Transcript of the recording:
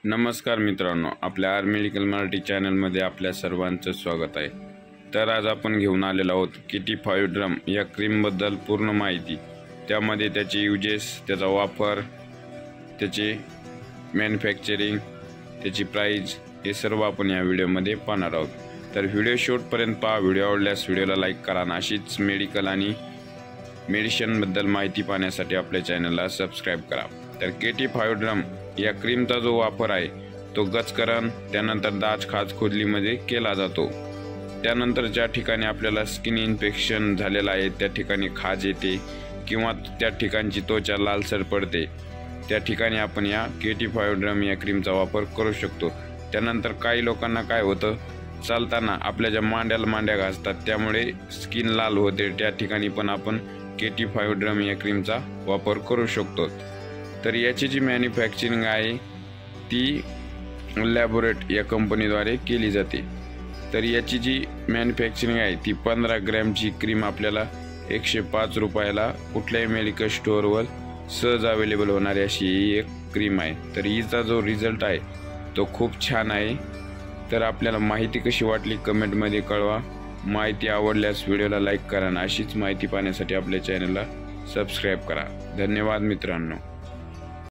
नमस्कार मित्रांनो, आपल्या आर मेडिकल मराठी चॅनलमध्ये आपल्या सर्वांचं स्वागत आहे। तर आज आपण घेऊन आलेलो आहोत KT5 ड्रम या क्रीमबद्दल पूर्ण माहिती। त्यामध्ये त्याचे युजेस, त्याचा वापर, त्याचे मॅन्युफॅक्चरिंग, त्याची प्राइस हे सर्व आपण या व्हिडिओमध्ये पाहणार आहोत। तर व्हिडिओ शेवटपर्यंत पहा। व्हिडिओ आवडल्यास व्हिडिओला लाईक करा आणि अशीच मेडिकल आणि मेडिसिनबद्दल माहिती पाहण्यासाठी आपल्या चॅनलला सबस्क्राइब करा। तर KT5 ड्रम या क्रीमचा जो वापर आहे तो गचकरण, त्यानंतर दात खाज खुजलीमध्ये केला जातो। त्यानंतर ज्या ठिकाणी आपल्याला स्किन इन्फेक्शन झालेला आहे, त्या ठिकाणी खाज येते किंवा त्या ठिकाणची त्वचा लालसर पडते, त्या ठिकाणी आपण या KT5 ड्रम या क्रीमचा वापर करू शकतो। त्यानंतर काही लोकांना काय होतं, चालताना आपल्या ज्या मांड्या घासतात त्यामुळे स्किन लाल होते, त्या ठिकाणी पण आपण KT5 ड्रम या क्रीमचा वापर करू शकतो। तर याची जी मॅन्युफॅक्चरिंग आहे ती लॅबोरेट या कंपनीद्वारे केली जाते। तर याची जी मॅन्युफॅक्चरिंग आहे ती 15 ग्रॅमची क्रीम आपल्याला 105 रुपयाला कुठल्याही मेडिकल स्टोअरवर सहज अवेलेबल होणारी अशी ही एक क्रीम आहे। तर हिचा जो रिझल्ट आहे तो खूप छान आहे। तर आपल्याला माहिती कशी वाटली कमेंटमध्ये कळवा। माहिती आवडल्यास व्हिडिओला लाईक करा आणि अशीच माहिती पाहण्यासाठी आपल्या चॅनलला सबस्क्राइब करा। धन्यवाद मित्रांनो।